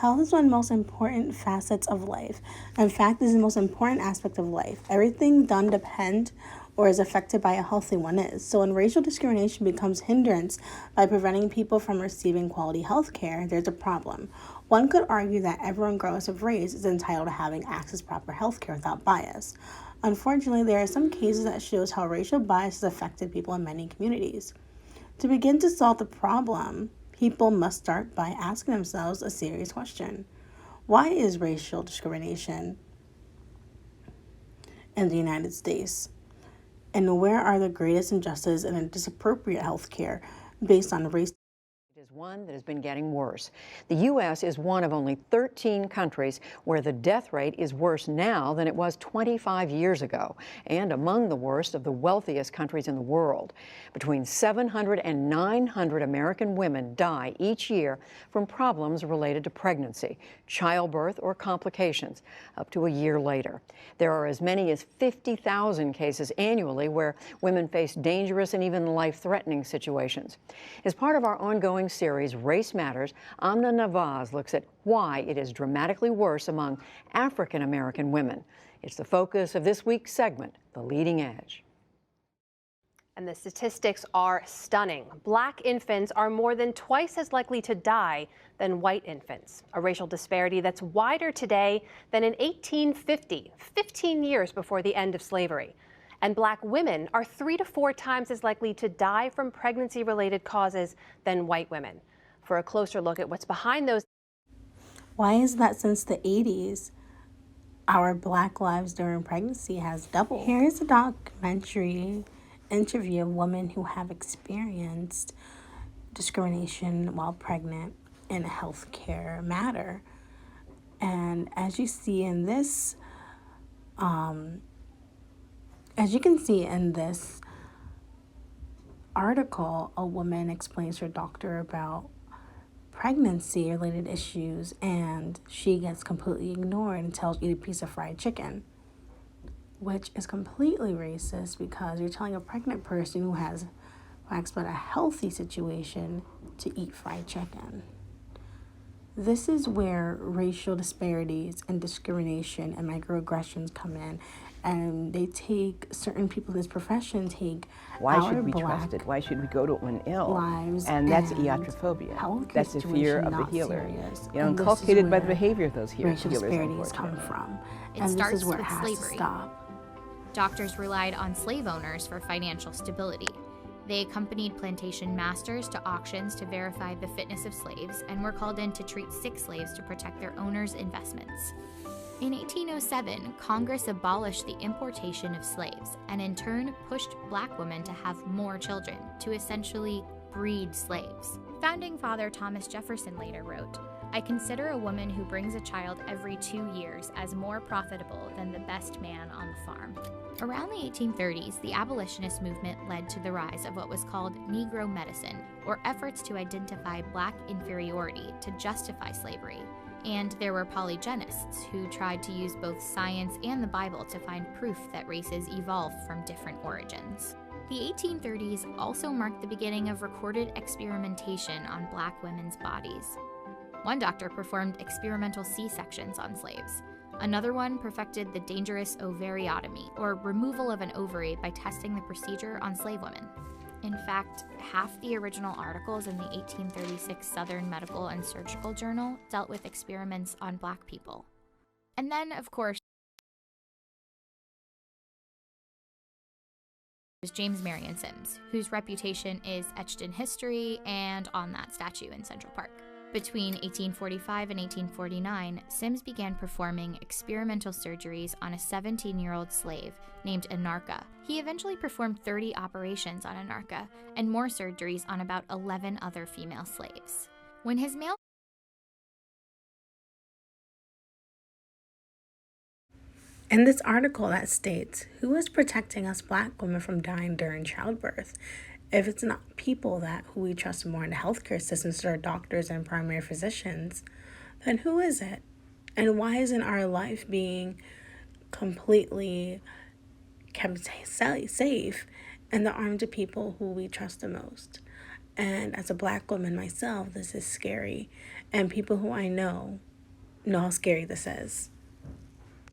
Health is one of the most important facets of life. In fact, it's the most important aspect of life. Everything done depends or is affected by a healthy one is. So when racial discrimination becomes hindrance by preventing people from receiving quality health care, there's a problem. One could argue that everyone regardless of race is entitled to having access to proper health care without bias. Unfortunately, there are some cases that shows how racial bias has affected people in many communities. To begin to solve the problem, people must start by asking themselves a serious question. Why is racial discrimination in the United States? And where are the greatest injustices and disappropriate health care based on race? It is one that has been getting worse. The U.S. is one of only 13 countries where the death rate is worse now than it was 25 years ago, and among the worst of the wealthiest countries in the world. Between 700 and 900 American women die each year from problems related to pregnancy, childbirth, or complications, up to a year later. There are as many as 50,000 cases annually where women face dangerous and even life-threatening situations. As part of our ongoing series, Race Matters, Amna Nawaz looks at why it is dramatically worse among African American women. It's the focus of this week's segment, The Leading Edge. And the statistics are stunning. Black infants are more than twice as likely to die than white infants, a racial disparity that's wider today than in 1850, 15 years before the end of slavery. And black women are 3 to 4 times as likely to die from pregnancy-related causes than white women. For a closer look at what's behind those. Why is that since the 80s, our Black lives during pregnancy has doubled? Here's a documentary interview of women who have experienced discrimination while pregnant in a healthcare matter. And as you see in this, as you can see in this article, a woman explains to her doctor about pregnancy-related issues, and she gets completely ignored and tells eat a piece of fried chicken, which is completely racist because you're telling a pregnant person who has but a healthy situation to eat fried chicken. This is where racial disparities and discrimination and microaggressions come in, and they take certain people in this profession take why should we trust it? Why should we go to an ill lives, and that's iatrophobia. That's the fear of the healer, inculcated by the behavior of those healers. Racial disparities come from, and this is where it has to stop. Doctors relied on slave owners for financial stability. They accompanied plantation masters to auctions to verify the fitness of slaves and were called in to treat sick slaves to protect their owners' investments. In 1807, Congress abolished the importation of slaves and in turn pushed black women to have more children, to essentially breed slaves. Founding Father Thomas Jefferson later wrote, "I consider a woman who brings a child every 2 years as more profitable than the best man on the farm." Around the 1830s, the abolitionist movement led to the rise of what was called Negro medicine, or efforts to identify black inferiority to justify slavery. And there were polygenists who tried to use both science and the Bible to find proof that races evolve from different origins. The 1830s also marked the beginning of recorded experimentation on black women's bodies. One doctor performed experimental C-sections on slaves. Another one perfected the dangerous ovariotomy, or removal of an ovary by testing the procedure on slave women. In fact, half the original articles in the 1836 Southern Medical and Surgical Journal dealt with experiments on black people. And then, of course, there's James Marion Sims, whose reputation is etched in history and on that statue in Central Park. Between 1845 and 1849, Sims began performing experimental surgeries on a 17-year-old slave named Anarcha. He eventually performed 30 operations on Anarcha and more surgeries on about 11 other female slaves. When his male In this article that states, who is protecting us black women from dying during childbirth? If it's not people who we trust more in the healthcare systems, our doctors and primary physicians, then who is it? And why isn't our life being completely kept safe in the arms of people who we trust the most? And as a black woman myself, this is scary. And people who I know know how scary this is.